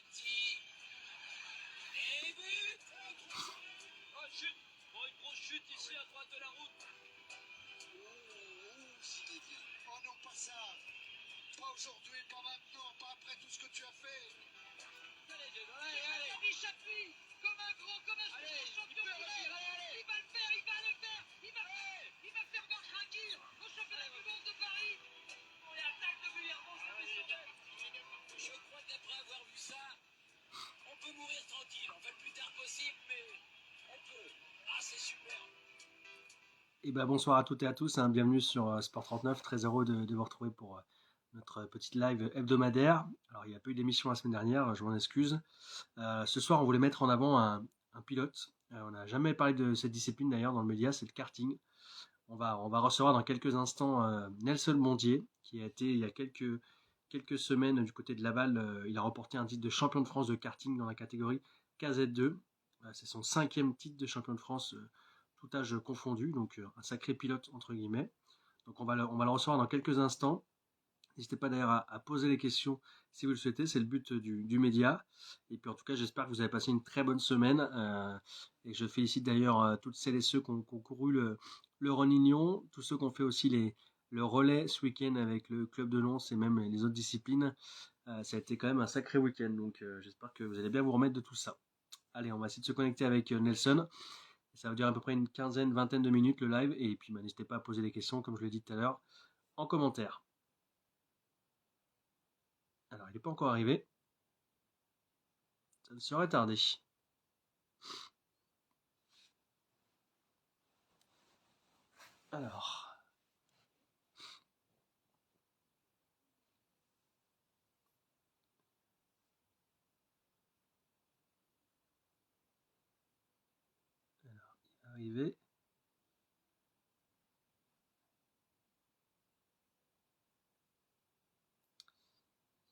petit. Et but. Oh, chute. Bon, une grosse chute ici à droite de la route. Zinedine. Oh non, pas ça. Pas aujourd'hui, pas maintenant, pas après tout ce que tu as fait. Allez, allez. Il s'appuie comme un grand, comme un champion qu'il est. Il va le faire, il va le faire. Il va faire encore tranquille au championnat du monde de Paris. On est attaque de Villarmont, je crois qu'après avoir vu ça, on peut mourir tranquille. On fait le plus tard possible, mais on peut. Ah, c'est super. Et bonsoir à toutes et à tous, hein, bienvenue sur Sport 39, très heureux de vous retrouver pour notre petite live hebdomadaire. Alors il n'y a pas eu d'émission la semaine dernière, je m'en excuse. Ce soir on voulait mettre en avant un pilote, on n'a jamais parlé de cette discipline d'ailleurs dans le média, c'est le karting. On va recevoir dans quelques instants Nelson Mondier, qui a été il y a quelques semaines du côté de Laval, il a remporté un titre de champion de France de karting dans la catégorie KZ2. C'est son 5e titre de champion de France, tout âge confondu, donc un sacré pilote entre guillemets. Donc on va le recevoir dans quelques instants. N'hésitez pas d'ailleurs à poser les questions si vous le souhaitez, c'est le but du média. Et puis en tout cas, j'espère que vous avez passé une très bonne semaine. Et je félicite d'ailleurs toutes celles et ceux qui ont couru le Runignon, tous ceux qui ont fait aussi le relais ce week-end avec le club de Lons et même les autres disciplines. Ça a été quand même un sacré week-end, donc j'espère que vous allez bien vous remettre de tout ça. Allez, on va essayer de se connecter avec Nelson. Ça va durer à peu près une quinzaine, vingtaine de minutes le live. Et puis n'hésitez pas à poser des questions, comme je l'ai dit tout à l'heure, en commentaire. Alors, il n'est pas encore arrivé. Ça ne serait tardé. Alors. Il est arrivé.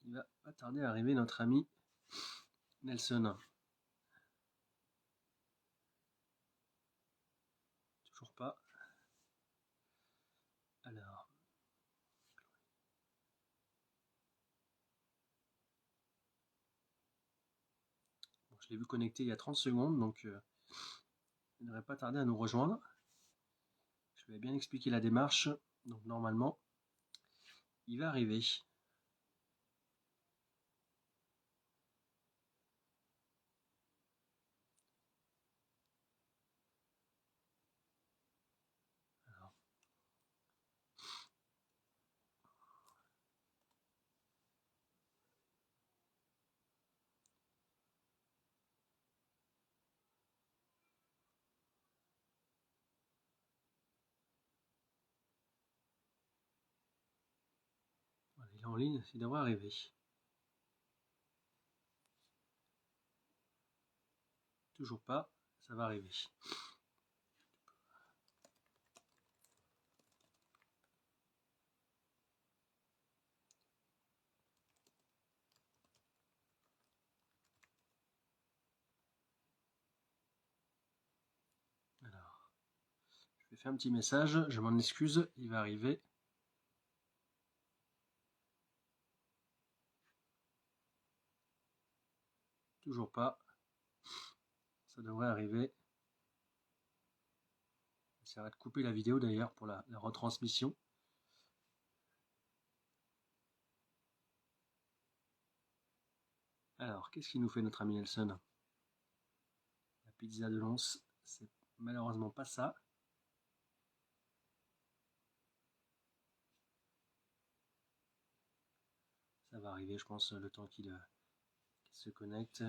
Il va pas tarder à arriver, notre ami Nelson. Toujours pas. Alors. Bon, je l'ai vu connecté il y a 30 secondes, donc il ne devrait pas tarder à nous rejoindre. Je lui ai bien expliqué la démarche, donc normalement, il va arriver. Voilà, il est en ligne, il devrait arriver. Toujours pas, ça va arriver. Alors, je vais faire un petit message, je m'en excuse, il va arriver. Toujours pas. Ça devrait arriver. J'essaierai de couper la vidéo d'ailleurs pour la retransmission. Alors, qu'est-ce qu'il nous fait notre ami Nelson? La pizza de Lons, c'est malheureusement pas ça. Ça va arriver, je pense, le temps qu'il se connecte.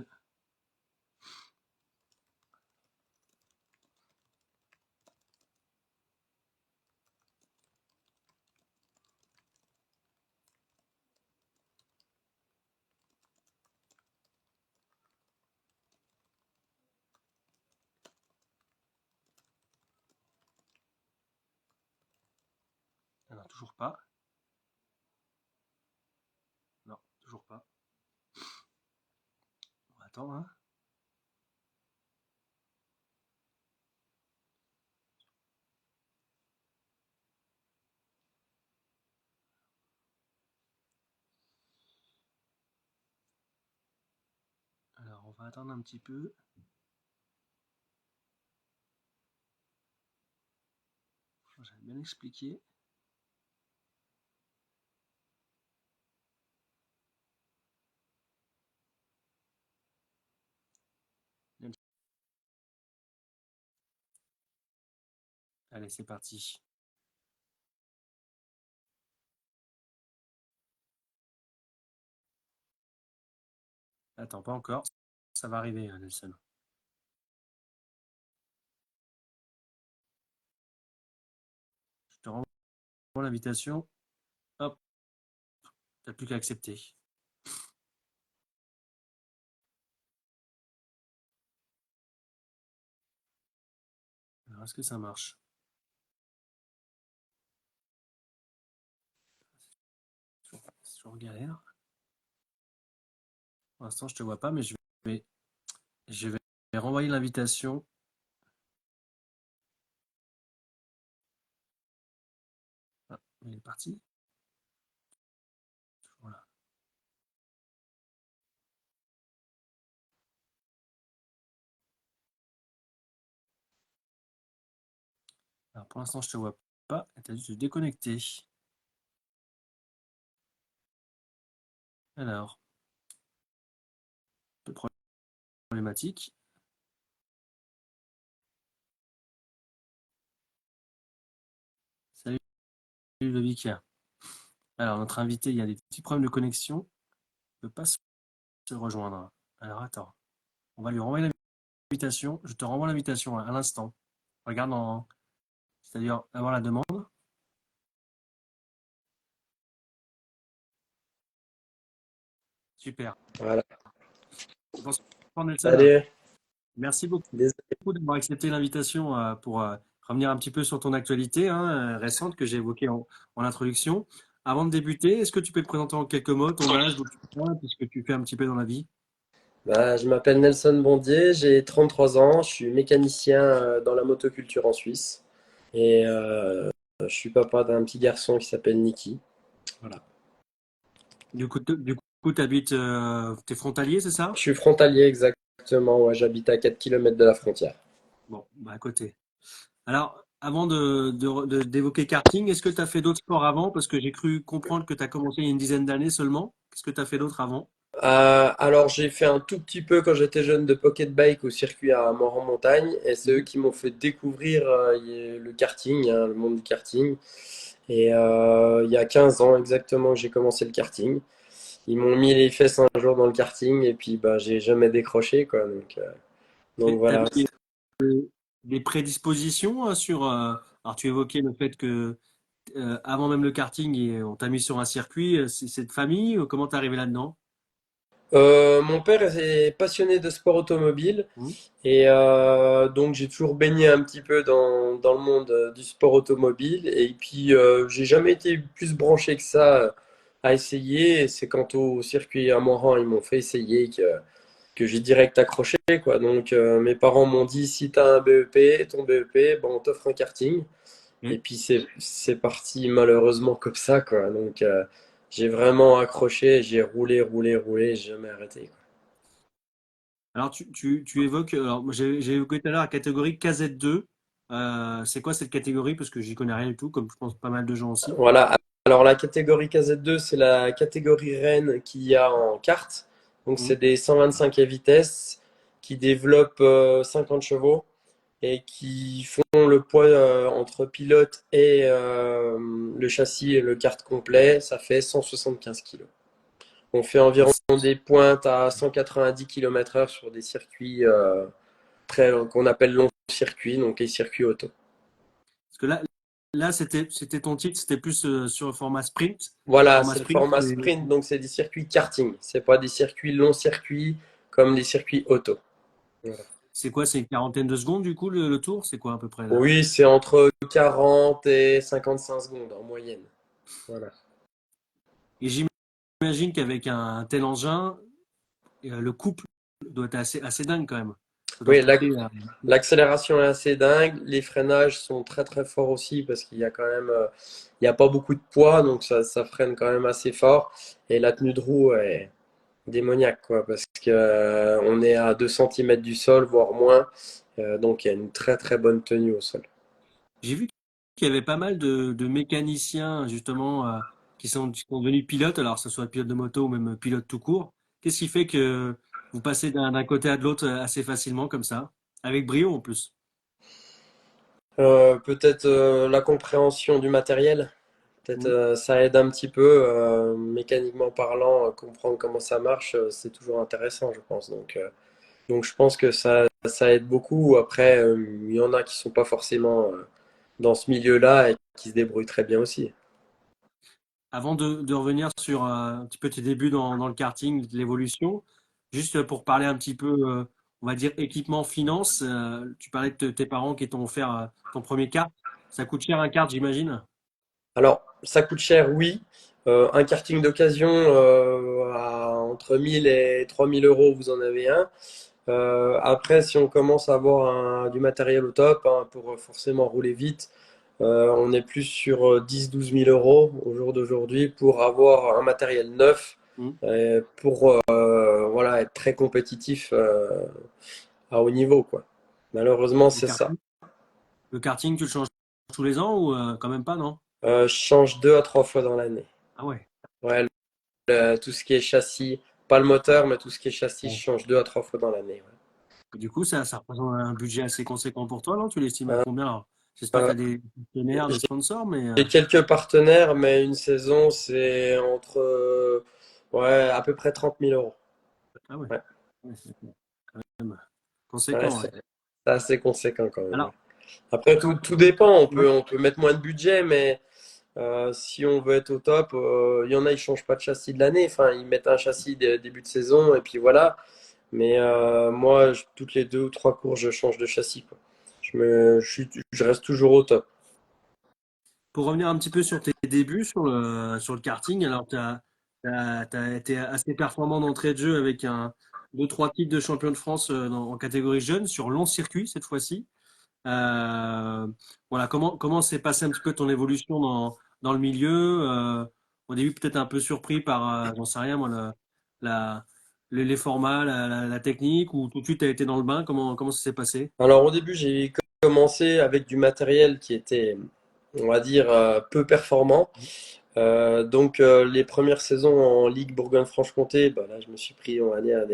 Alors, toujours pas. Non, toujours pas. On va attendre, hein. on va attendre un petit peu. J'avais bien expliqué. Allez, c'est parti. Attends, pas encore. Ça va arriver, Nelson. Je te renvoie l'invitation. Hop, t'as plus qu'à accepter. Alors, est-ce que ça marche? C'est toujours galère. Pour l'instant, je te vois pas, mais je vais renvoyer l'invitation. Ah, il est parti. Voilà. Alors, pour l'instant, je te vois pas. Tu as dû te déconnecter. Alors, un peu problématique. Salut, Ludovic. Alors, notre invité, il y a des petits problèmes de connexion. Il ne peut pas se rejoindre. Alors, attends. On va lui renvoyer l'invitation. Je te renvoie l'invitation à l'instant. Regarde c'est-à-dire avant la demande. Super. Voilà. Bonsoir, Nelson. Salut. Merci beaucoup Désolé. d'avoir accepté l'invitation pour revenir un petit peu sur ton actualité récente que j'ai évoquée en introduction. Avant de débuter, est-ce que tu peux te présenter en quelques mots, ton âge, d'où tu viens, puis ce que tu fais un petit peu dans la vie? Je m'appelle Nelson Bondier, j'ai 33 ans, je suis mécanicien dans la motoculture en Suisse et je suis papa d'un petit garçon qui s'appelle Niki. Voilà. Du coup, tu habites, tu es frontalier, c'est ça? Je suis frontalier exactement, ouais, j'habite à 4 km de la frontière. Bon, bah, à côté. Alors, avant d'évoquer karting, est-ce que tu as fait d'autres sports avant? Parce que j'ai cru comprendre que tu as commencé il y a une dizaine d'années seulement. Qu'est-ce que tu as fait d'autre avant? Alors j'ai fait un tout petit peu quand j'étais jeune de pocket bike au circuit à Mort-en-Montagne et c'est eux qui m'ont fait découvrir le karting, hein, le monde du karting. Et il y a 15 ans exactement que j'ai commencé le karting. Ils m'ont mis les fesses un jour dans le karting et puis bah j'ai jamais décroché quoi. Donc Tu voilà. avais des prédispositions alors, tu évoquais le fait que avant même le karting, on t'a mis sur un circuit. C'est de famille? Comment t'es arrivé là-dedans? Mon père est passionné de sport automobile Hmm. et donc j'ai toujours baigné un petit peu dans le monde du sport automobile et puis j'ai jamais été plus branché que ça à essayer. Et c'est quand au circuit à Moran ils m'ont fait essayer que j'ai direct accroché quoi. Donc mes parents m'ont dit si t'as un BEP, ton BEP, bon, on t'offre un karting. Et Ok. puis c'est parti malheureusement comme ça quoi. Donc j'ai vraiment accroché, j'ai roulé, j'ai jamais arrêté quoi. Alors, tu évoques, alors, moi, j'ai évoqué tout à l'heure la catégorie KZ2. C'est quoi cette catégorie? Parce que j'y connais rien du tout, comme je pense pas mal de gens aussi. Voilà. Alors la catégorie KZ2, c'est la catégorie reine qu'il y a en kart. Donc Hmm. c'est des 125 à vitesse qui développent 50 chevaux et qui font le poids entre pilote et le châssis et le kart complet, ça fait 175 kg. On fait environ des pointes à 190 km/h sur des circuits qu'on appelle long circuits, donc les circuits auto. Parce que là c'était ton titre, c'était plus sur le format sprint. Voilà, Format c'est le sprint, format sprint, donc c'est des circuits karting. C'est pas des circuits longs circuits comme les circuits auto. Voilà. c'est quoi? C'est une quarantaine de secondes du coup le tour? C'est quoi à peu près là? Oui, c'est entre 40 et 55 secondes en moyenne. Voilà. Et j'imagine qu'avec un tel engin, le couple doit être assez dingue quand même. Ça doit Oui, pousser l'accélération est assez dingue. Les freinages sont très très forts aussi parce qu'il y a quand même, il y a pas beaucoup de poids, donc ça freine quand même assez fort. Et la tenue de roue démoniaque, quoi, parce que on est à 2 centimètres du sol, voire moins. Donc il y a une très très bonne tenue au sol. J'ai vu qu'il y avait pas mal de mécaniciens, justement, qui sont devenus pilotes, alors que ce soit pilote de moto ou même pilote tout court. Qu'est-ce qui fait que vous passez d'un côté à de l'autre assez facilement comme ça, avec brio en plus? Peut-être la compréhension du matériel. Peut-être Mm. ça aide un petit peu, mécaniquement parlant, comprendre comment ça marche, c'est toujours intéressant, je pense. Donc je pense que ça aide beaucoup. Après, il y en a qui sont pas forcément dans ce milieu-là et qui se débrouillent très bien aussi. Avant de revenir sur un petit peu tes débuts dans le karting, l'évolution, juste pour parler un petit peu, on va dire, équipement, finance, tu parlais de tes parents qui t'ont offert ton premier kart. Ça coûte cher un kart, j'imagine? Alors, ça coûte cher, oui. Un karting d'occasion, entre 1000 et 3000 euros, vous en avez un. Après, si on commence à avoir du matériel au top, hein, pour forcément rouler vite, on est plus sur 10-12 000 euros au jour d'aujourd'hui pour avoir un matériel neuf, Mm. pour voilà, être très compétitif à haut niveau, quoi. Malheureusement, Le c'est ça. karting, le karting, tu le changes tous les ans ou quand même pas, non? Je change 2 à 3 fois dans l'année. Ah ouais. Ouais, tout ce qui est châssis, pas le moteur, mais tout ce qui est châssis, je Bon. change 2 à 3 fois dans l'année. Du coup, ça représente un budget assez conséquent pour toi, non? Tu l'estimes à Ouais. combien? Alors, j'espère que tu Euh, as des partenaires, des sponsors, mais J'ai quelques partenaires, mais une saison, c'est entre ouais, à peu près 30 000 euros. ah ouais. Ouais, Ouais, c'est quand même ouais, conséquent, ouais. c'est assez conséquent quand même. Ouais. Alors, Après, tout dépend. ouais. On peut mettre moins de budget, mais si on veut être au top, il y en a, ils changent pas de châssis de l'année. Enfin, ils mettent un châssis début de saison et puis voilà. Mais moi, toutes les 2 ou 3 courses, je change de châssis, quoi. Je reste toujours au top. Pour revenir un petit peu sur tes débuts sur le karting, alors tu as été assez performant d'entrée de jeu avec deux, trois titres de champion de France en catégorie jeune sur long circuit cette fois-ci. Euh, voilà, comment s'est passé un petit peu ton évolution dans le milieu? Au début, peut-être un peu surpris par, j'en sais rien, moi, la, les formats, la technique, ou tout de suite tu as été dans le bain, comment ça s'est passé? Alors au début, j'ai commencé avec du matériel qui était, on va dire, peu performant. Les premières saisons en Ligue Bourgogne-Franche-Comté, bah là, je me suis pris, on va dire,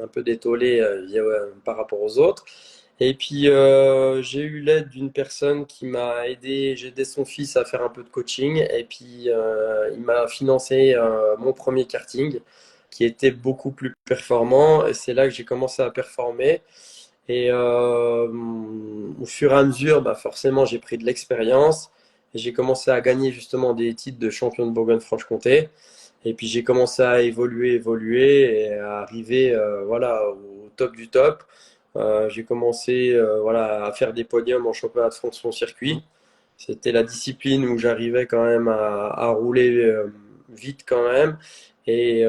un peu des tollés par rapport aux autres. Et puis, j'ai eu l'aide d'une personne qui m'a aidé. J'ai aidé son fils à faire un peu de coaching. Et puis, il m'a financé mon premier karting, qui était beaucoup plus performant. Et c'est là que j'ai commencé à performer. Et au fur et à mesure, bah forcément, j'ai pris de l'expérience. Et j'ai commencé à gagner justement des titres de champion de Bourgogne-Franche-Comté. Et puis j'ai commencé à évoluer et à arriver voilà, au top du top. J'ai commencé voilà, à faire des podiums en championnat de France sur circuit. C'était la discipline où j'arrivais quand même à rouler vite quand même. Et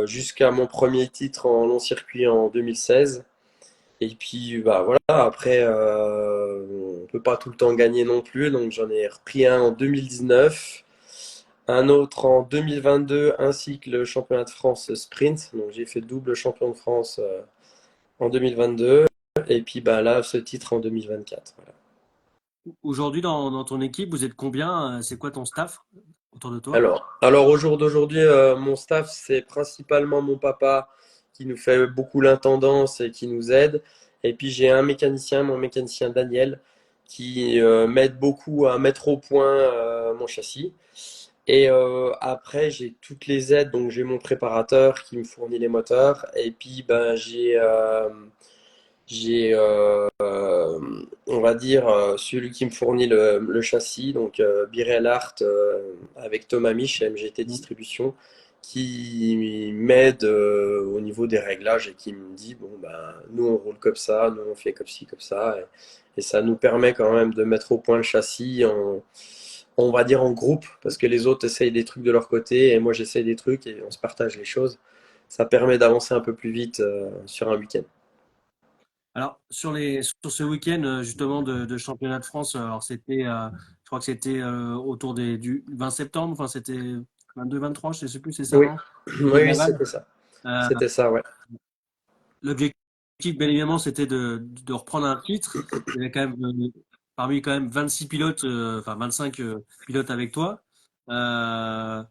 jusqu'à mon premier titre en long circuit en 2016. Et puis bah voilà, après on peut pas tout le temps gagner non plus, donc j'en ai repris un en 2019, un autre en 2022, ainsi que le championnat de France sprint. Donc j'ai fait double champion de France en 2022 et puis bah là ce titre en 2024. Voilà. Aujourd'hui, dans ton équipe, vous êtes combien? C'est quoi ton staff autour de toi? Alors au jour d'aujourd'hui, mon staff c'est principalement mon papa qui nous fait beaucoup l'intendance et qui nous aide. Et puis j'ai un mécanicien, mon mécanicien Daniel, qui m'aide beaucoup à mettre au point mon châssis. Et après, j'ai toutes les aides. Donc, j'ai mon préparateur qui me fournit les moteurs. Et puis, ben, on va dire, celui qui me fournit le châssis. Donc, Birel Art avec Thomas Mich, MGT Distribution, qui m'aide au niveau des réglages et qui me dit, bon, ben, nous, on roule comme ça, nous, on fait comme ci, comme ça. Et ça nous permet quand même de mettre au point le châssis on va dire en groupe, parce que les autres essayent des trucs de leur côté et moi j'essaye des trucs et on se partage les choses. Ça permet d'avancer un peu plus vite sur un week-end. Alors, sur ce week-end, justement, de championnat de France, alors c'était, je crois que c'était autour du 20 septembre, enfin, c'était 22, 23, je ne sais plus, c'est ça, Oui, non? oui, C'était oui, Laval. c'était ça. Euh, C'était ça, ouais. L'objectif, bien évidemment, c'était de reprendre un titre. Il y avait quand même, parmi quand même 26 pilotes, enfin 25 pilotes avec toi. Euh,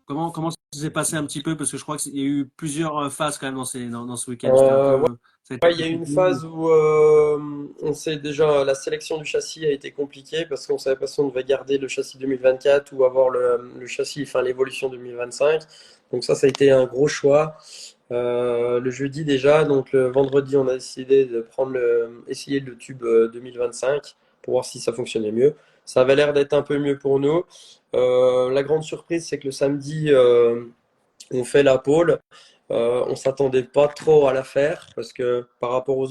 comment ça s'est passé un petit peu? Parce que je crois qu'il y a eu plusieurs phases quand même dans ce week-end. C'était un Ouais, peu, ça a été ouais, il y a eu une compliqué. phase où on sait déjà la sélection du châssis a été compliquée parce qu'on savait pas si on devait garder le châssis 2024 ou avoir le châssis, enfin l'évolution 2025. Donc ça a été un gros choix. Le jeudi déjà, donc le vendredi, on a décidé de essayer le tube 2025 pour voir si ça fonctionnait mieux. Ça avait l'air d'être un peu mieux pour nous. La grande surprise, c'est que le samedi, on fait la pole. On s'attendait pas trop à la faire parce que par rapport aux